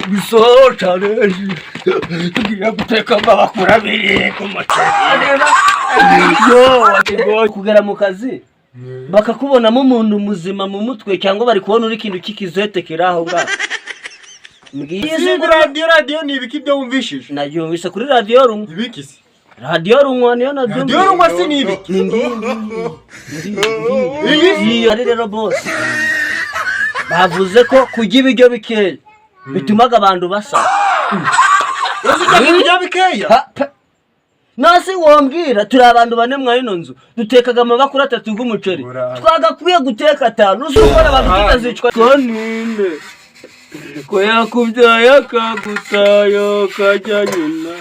Bisoho cyane tugiye guteka bakura biri ku muceri yo kugera mu kazi bakakubonamo umuntu muzima mu mutwe cyangwa bari kubona uri kintu kikizete kiraho bwa mbwiye radio ni ibiki byo wumvishije nabyumvise kuri radio rumwe ibiki se radio rumwe niyo nabyumvise radio rumwe si ni ibiki iyi ari rero boss bavuze ko kujya ibiryo bikeya bitumaga abantu basa ibiryo bikeya nasi wombwira turi abantu bane mwayino nzu dutekaga amabakura 3 y'umuceri twagakwiye guteka 5 usukora abantu tutazicwa koninde ko yakubyaye akagutayo kajya nyina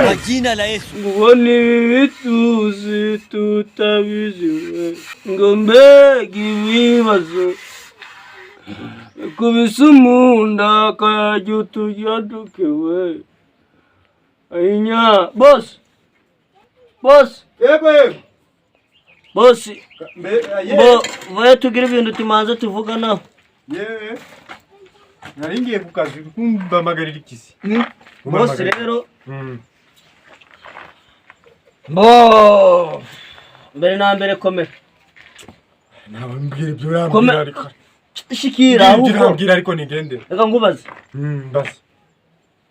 Majina la Yesu ngubone bituzi tutabiziwe ngo mbega ibibazo kubisumunda kajya tujya dukewe ainya boss yebe boss bo tugira ibintu tumanze tuvuga naho yewe naringiye ku kazi kumbamagarira ikisi boss rero bo mbere na mbere komera nabambwira ibyo yambwira ariko shikira ahubwo urambwira ariko nigende reka ngubaze basi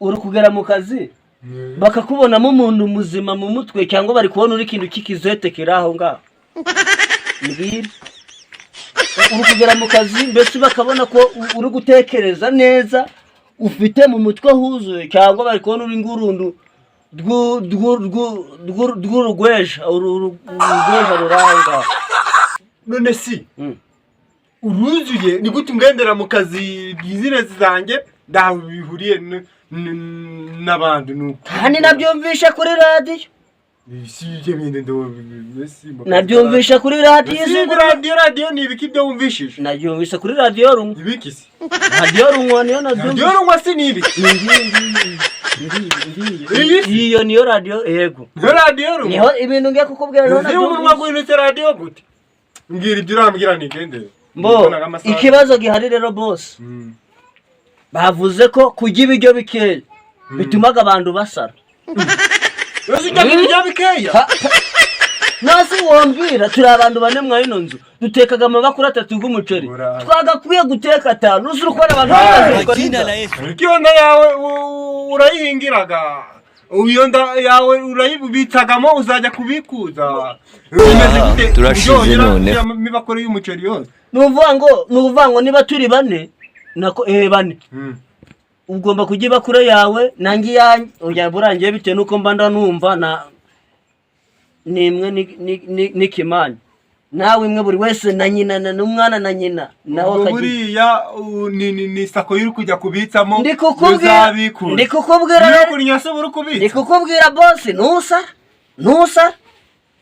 uri kugera mu kazi bakakubonamo umuntu muzima mu mutwe cyangwa bari kubona uri kintu kikizete kiraho ngaho mbwira uri kugera mu kazi mbese bakabona ko uri gutekereza neza ufite mu mutwe huzuye cyangwa bari kubona uri ngurundu rw'urugweja ruranga none si uruzuye ni gute umwendera mu kazi bizinesi zanjye ndaho bihuriye n'abandi nuko kandi nabyumvisha kuri radio nabyumvisha kuri radio ni ibiki byo wumvishije nabyumvisha kuri radio rumwe ibiki se radio rumwe niyo nabyumvisha radio rumwe si ni ibiki iyo niyo radio yego niyo radio rumwe niho ibintu ngiye kukubwira none nabyumvisha gwinitse radio gute mbwira ibyo urambwira nigendere Bo ikibazo gihari rero boss bavuze ko kujya ibiryo bikeya bitumaga abantu basara ibiryo bikeya nasi wombwira turi abantu bane mwayino nzu dutekaga amabakura 3 y'umuceri twagakwiye guteka 5 usukora abantu Majina la Yesu ikiyonda yawe urayihingiraga uyonda yawe urayibitsagamo uzajya kubikuza turashize none mibakore y'umuceri yose nuvuga ngo niba turi bane nako bane ugomba kujya bakure yawe nangi yanjye urya burangiye bite nuko mba ndanumva na nimwe nikimanye nawe imwe buri wese na nyina n'umwana na nyina nawe buriya ni sako yuri kujya kubitsamo ndikukubwira boss nusa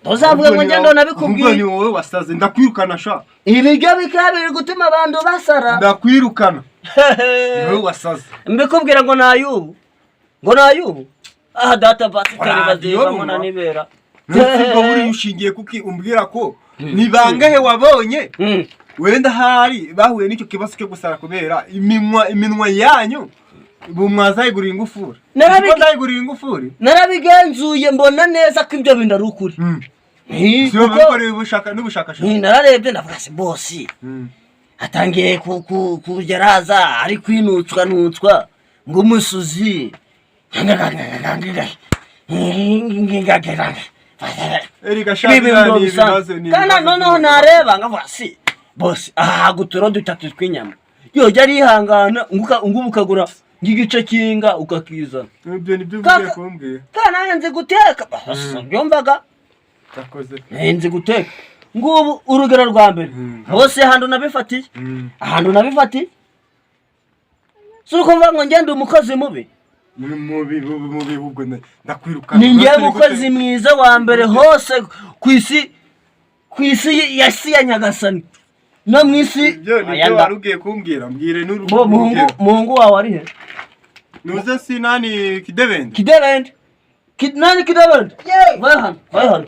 uzavuga ngo njye ndo nabikubwiye ubwo ni wowe wasaze ndakwirukana sha ibiryo bikabiri gutuma abantu basara ndakwirukana wowe wasaze mbikubwira ngo nayubu data basi kare baziba mona nibera nubwo buri ushingiye kuki umbwira ko ni bangahe wabonye wenda hari bahuye n'icyo kibazo cyo gusara kubera iminwa yanyu bumwazayigurira ingufuri narabigenzuye mbona neza ko ibyo bintu ari ukuri siyo bakoreye n'ubushakashatsi nararebye ndavuga se boss atangiye kugeraza ari kwinutswa ngo umusuzi Erika shabira ni ibibazo ni kana noneho nareba ngavuga si boss guturo dutatu twinyama yo yari ihangana ngubukagura ngigice kinga ukakizana ibyo nibyo ugiye kumbwira kana yanze guteka byumvaga takoze yanze guteka ngubu urugero rwa mbere hose ahantu nabifatiye suko mva ngo ngende umukozi mubi mubi ubwo ndakwirukana ningiye mukozi mwiza wa mbere hose kwisi yasi ya Nyagasani no mwisi ayanda warugiye kumbwira mbwire Mungu wawe ari he nuze si nani Kidebende nani Kidebende vai han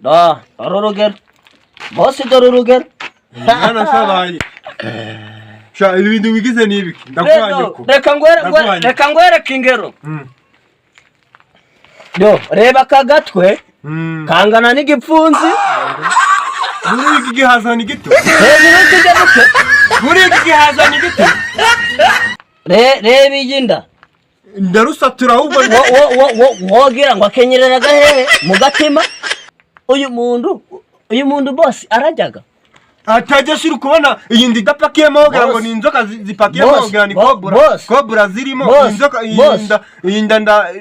da arorogera Boss dore urugero. Mwana sabaye. Sha ibintu bigize nibiki ndakwanye ko. Reka ngwereke ingero. Yo reba kagatwe kangana n'igipfunsi. Muri iki gihazana igito. Muri iki gihazana igito. Reba iyinda. Ndarusatura ahubwo wogira ngo akenyerera gahehe mu gatima. Uyu muntu boss arajyaga. Atajya shiri kubona iyi ndidapakiyemo wogira ngo ni inzoka zipakiyemo wogira ni kobura zirimo inzoka yinda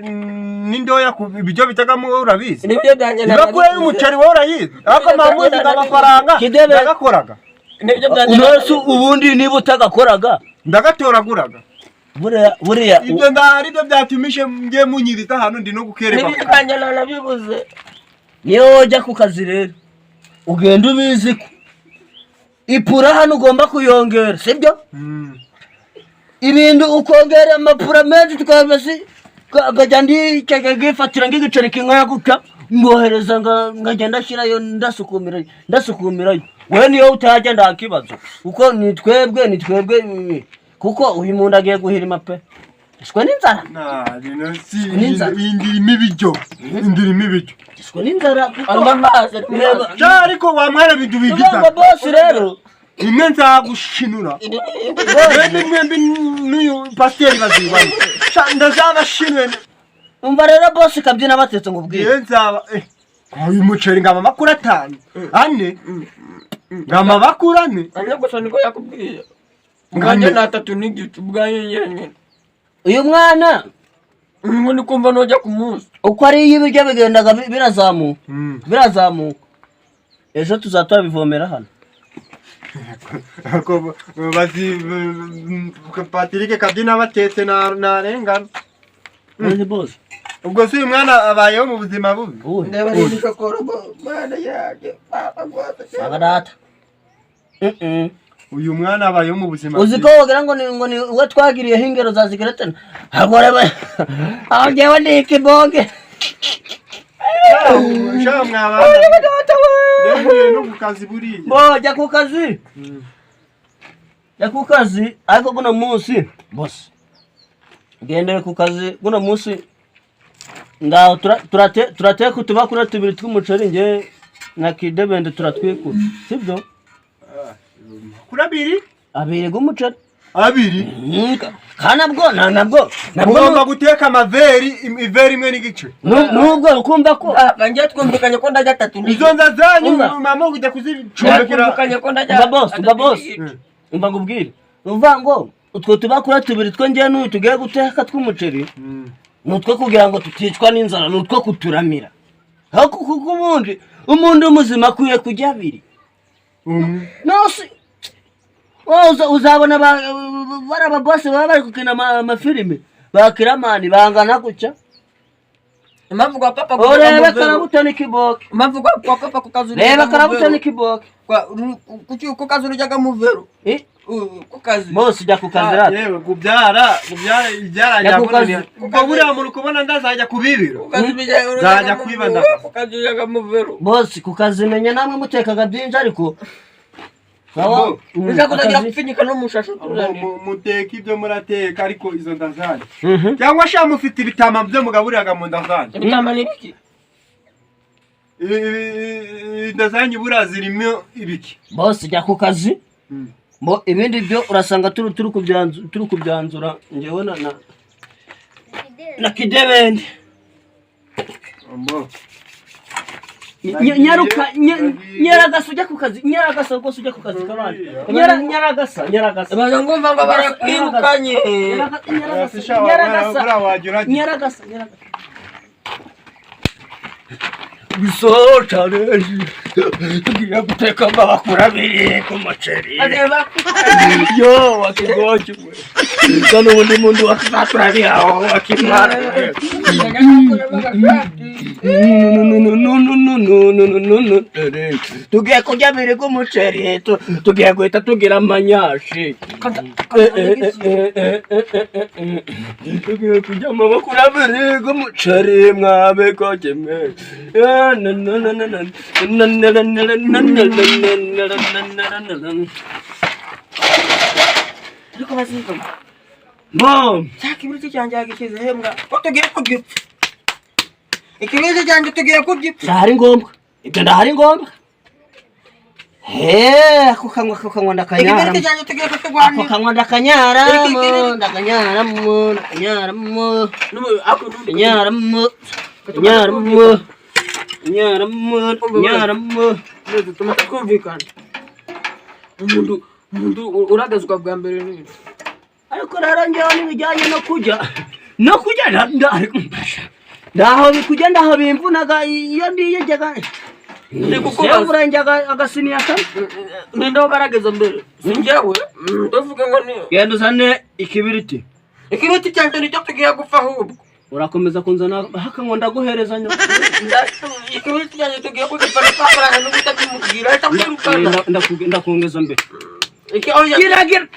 nindoya ku bijyo bitagamo urabizi. Nibyo byanye bakure umuceri wowe urayizi. Ako mamuzi n'amafaranga ndagakoraga. Nibyo byanye. Unosu ubundi niba utagakoraga ndagatoraguraga. Buriya ibyo ndari byo byatumishe ngiye munyirita hano ndi no gukereba. Nibyo byanye nabibuze. Niyo ujya ku kazi rero ugenda ubizi ko ipura hano ugomba kuyongera sibyo? Ibintu ukongera amapura menshi tukabasi gajya ndifatira ngigiceri kinga guka ngohereza ngagenda shirayo ndasukumirayo. We niyo utajya ndakibazo uko ni twebwe kuko uyu muntu agiye guhirima pe. Shwe n'inzara. Bino si indirimo ibijyo. Shwe n'inzara amazi reba. Ariko wa mwana bintu bigiza. Ngo boss rero imwe nzagushinura. Mwembi n'uyu pasiteri bazibana. Ndazabashinwe. Umva rero boss kabyina batetse ngo ubwire. Nzaba uyu muceri ngama makuru 5 ane ngama bakuru 4 anyagusha niko yakubwiye. Nganje na 3 n'igiti bwaye yenye. Uyu mwana ngo ni kumva nojya ku munsi uko ari y'ibijya bigendaga birazamuka ejo tuzatora bivomera hano. Ako bazi Patrick kabyina batetse narengana. Uzi boss ubwo si mwana abayeho mu buzima bubi. Ndeba ni shokora mwana yake papa gwata agadata. Uyu mwana abayeho mu buzima. Uzi ko wogira ngo ni we twagiriye hingero za cigarette agore ba agewe ni kibonge. Sha mwabana no kukazi buri jya ku kazi ariko guno munsi boss gendere ku kazi guno munsi ndaho turateka utubakura 2 tw'umuceri nge na kidebende turatwikura sibyo? Kura 2 gumuceri 2 nabwo ngomba guteka amaveri iveri imwe n'igice nubwo ukumva ko ngiye twumvikanye ko ndajya 3 izo nzazanyu mama kujya kuzicumbekera ko ndajya boss umva ngubwire uva ngo utwo tubakura 2 two ngiye n'uyu tugiye guteka tw'umuceri nutwo kugira ngo tuticwa n'inzara nutwo kuturamira hako kuko umuntu muzima kuye kujya 2 nosi uzabona baraba boss baba bari kukina amafilime bakiramani bangana guca impamvu kwa papa ureba karabutoni kiboke impamvu kwa papa kukazuri reba karabutoni kiboke kuki kukazi urujyaga mu vero kukazi boss jya kukazi rata yewe kubyara ibyarajya kuko buriya muntu kubona ndazajya kubibiro zajya kwibanda kukazi urujyaga mu vero boss kukazi menya namwe mutekaga byinshi ariko sawa kutagira kufinyika no mushasho muteka ibyo murateka ariko izo ndazanye cyangwa sha mufite ibitama byo mugaburiraga mu ndazanye ibitama nibiki ndazanye burazirimo ibiki boss jya ku kazi Bo ibindi byo urasanga turi kubyanzura ngewe na kidebende nyaruka nyaragasa ujya ku kazi nyaragasa rwose ujya ku kazi kabandi nyaragasa baje ngumva ngo barakwirukanye nyaragasa bisohocane tugiye guteka bakura 2 ku maceri yo wakigoje mwe ubundi muntu wakatura bihaho akimara tugiye kurya biri k'umuceri tugiye guhita tugira amanyashi tugiye kurya amaboko biri k'umuceri mwabikoze mwe ariko bazigama Mom, cyaka ibiryo cyanjye yagishize hembwa ko tugiye kugipfa ikibiryo cyanjye tugiye kugipfa ndahari ngombwa ibyo ndahari ngombwa ako kanywa ndakanyara ikibiryo cyanjye tugiye kukigwanira ako kanywa ndakanyaramo neza tumaze kumvikana umuntu uragazwa bwa mbere nini ariko rero njyewe n'ibijyanye no kurya ndaho bikujya ndaho bimvunaga iyo ndiye njyaga njyaga agasiniya kamwe ninde wagaragaza mbere si njyewe ndavuga ngo ni genda uzane ikibiriti cyanjye nicyo tugiye gupfa ahubwo urakomeza kunzana hakanywa ndaguhereza nyuma ikibiriti cyanjye tugiye kugipfa n'amafaranga n'ubuta bimubwira ahita kwirukana ndakongeza mbere iki oya kiragira